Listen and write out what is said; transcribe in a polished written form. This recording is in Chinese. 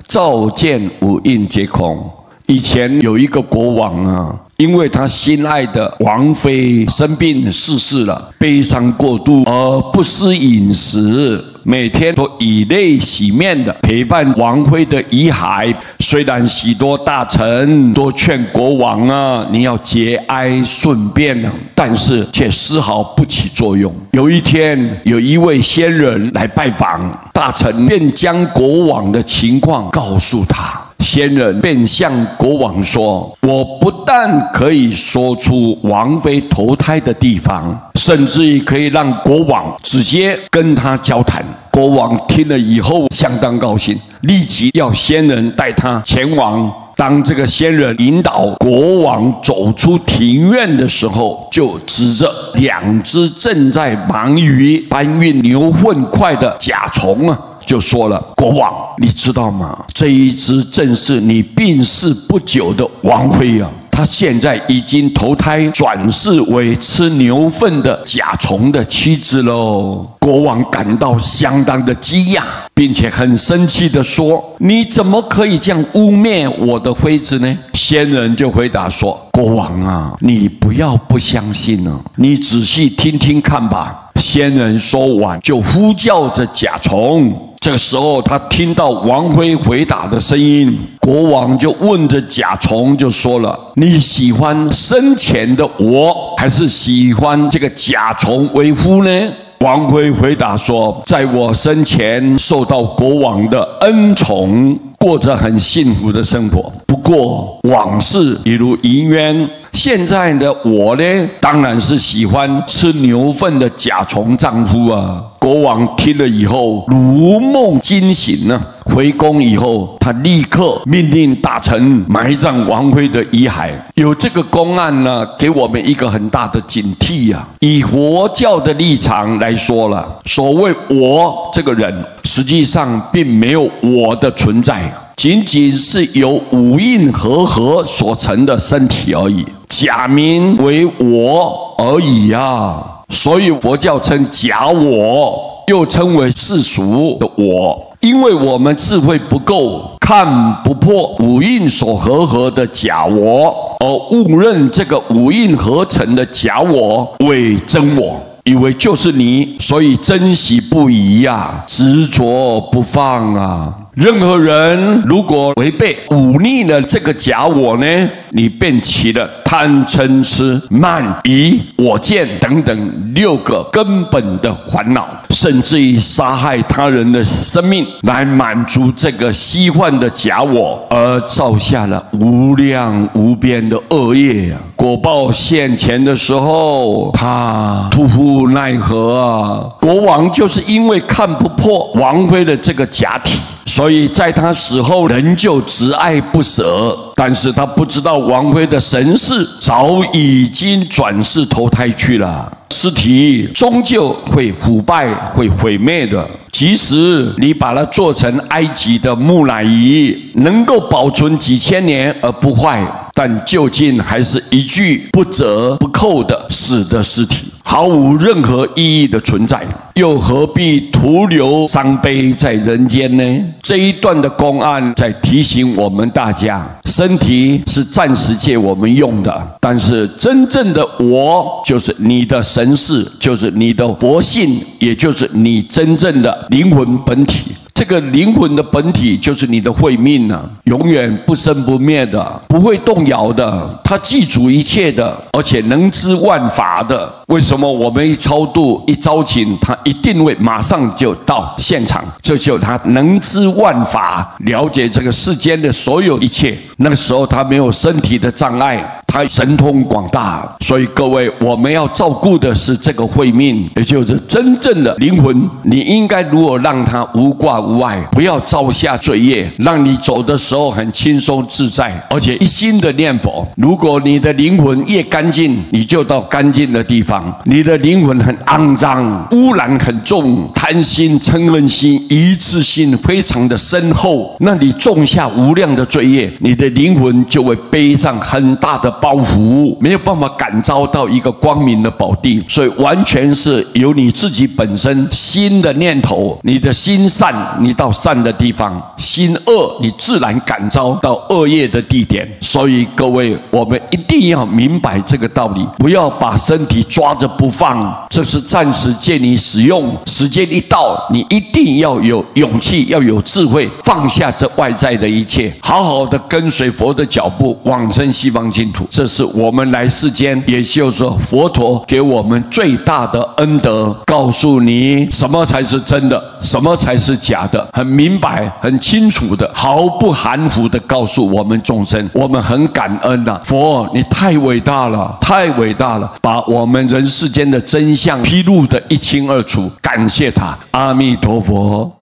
照见五蕴皆空。以前有一个国王啊，因为他心爱的王妃生病逝世了，悲伤过度而不思饮食，每天都以泪洗面的陪伴王妃的遗骸。虽然许多大臣都劝国王啊，你要节哀顺变啊，但是却丝毫不起作用。有一天，有一位仙人来拜访，大臣便将国王的情况告诉他。仙人便向国王说：“我不但可以说出王妃投胎的地方，甚至于可以让国王直接跟他交谈。”国王听了以后相当高兴，立即要仙人带他前往。当这个仙人引导国王走出庭院的时候，就指着2只正在忙于搬运牛粪块的甲虫啊，就说了：“国王，你知道吗？这一只正是你病逝不久的王妃啊！她现在已经投胎转世为吃牛粪的甲虫的妻子喽。”国王感到相当的惊讶，并且很生气地说：“你怎么可以这样污蔑我的妃子呢？”仙人就回答说：“国王啊，你不要不相信啊，你仔细听听看吧。”仙人说完，就呼叫着甲虫。这个时候，他听到王妃回答的声音，国王就问着甲虫，就说了：“你喜欢生前的我，还是喜欢这个甲虫为夫呢？”王妃回答说：“在我生前受到国王的恩宠，过着很幸福的生活。不过往事一如银渊，现在的我呢，当然是喜欢吃牛粪的甲虫丈夫啊。”国王听了以后如梦惊醒呢。回宫以后，他立刻命令大臣埋葬王妃的遗骸。有这个公案呢，给我们一个很大的警惕啊。以佛教的立场来说了，所谓我这个人，实际上并没有我的存在，仅仅是由五蕴合所成的身体而已，假名为我而已啊。所以佛教称假我，又称为世俗的我。因为我们智慧不够，看不破五蕴所合的假我，而误认这个五蕴合成的假我为真我，以为就是你，所以珍惜不移啊，执着不放啊。任何人如果违背忤逆了这个假我呢，你便起了贪嗔痴慢疑我见等等6个根本的烦恼，甚至于杀害他人的生命来满足这个虚幻的假我，而造下了无量无边的恶业啊。果报现前的时候，他突乎奈何啊。国王就是因为看不破王妃的这个假体，所以在他死后仍旧执爱不舍，但是他不知道王妃的神识早已经转世投胎去了，尸体终究会腐败会毁灭的。即使你把它做成埃及的木乃伊，能够保存几千年而不坏，但究竟还是一具不折不扣的死的尸体，毫无任何意义的存在，又何必徒留伤悲在人间呢？这一段的公案在提醒我们大家，身体是暂时借我们用的，但是真正的我，就是你的神识，就是你的佛性，也就是你真正的灵魂本体。这个灵魂的本体就是你的慧命啊，永远不生不灭的，不会动摇的，它记住一切的，而且能知万法的。为什么我们一超度一招请，它一定会马上就到现场？这就它能知万法，了解这个世间的所有一切。那个时候它没有身体的障碍，它神通广大。所以各位，我们要照顾的是这个慧命，也就是真正的灵魂。你应该如何让它无挂无碍，不要造下罪业，让你走的时候很轻松自在，而且一心的念佛。如果你的灵魂越干净，你就到干净的地方；你的灵魂很肮脏，污染很重，贪心、嗔恨心、愚痴心非常的深厚，那你种下无量的罪业，你的灵魂就会背上很大的报包袱，没有办法感召到一个光明的宝地。所以完全是由你自己本身心的念头，你的心善，你到善的地方；心恶，你自然感召到恶业的地点。所以各位，我们一定要明白这个道理，不要把身体抓着不放，这是暂时借你使用，时间一到，你一定要有勇气，要有智慧，放下这外在的一切，好好的跟随佛的脚步，往生西方净土。这是我们来世间，也就是说佛陀给我们最大的恩德，告诉你什么才是真的，什么才是假的，很明白很清楚的，毫不含糊的告诉我们众生。我们很感恩啊，佛你太伟大了，太伟大了，把我们人世间的真相披露得一清二楚，感谢他。阿弥陀佛。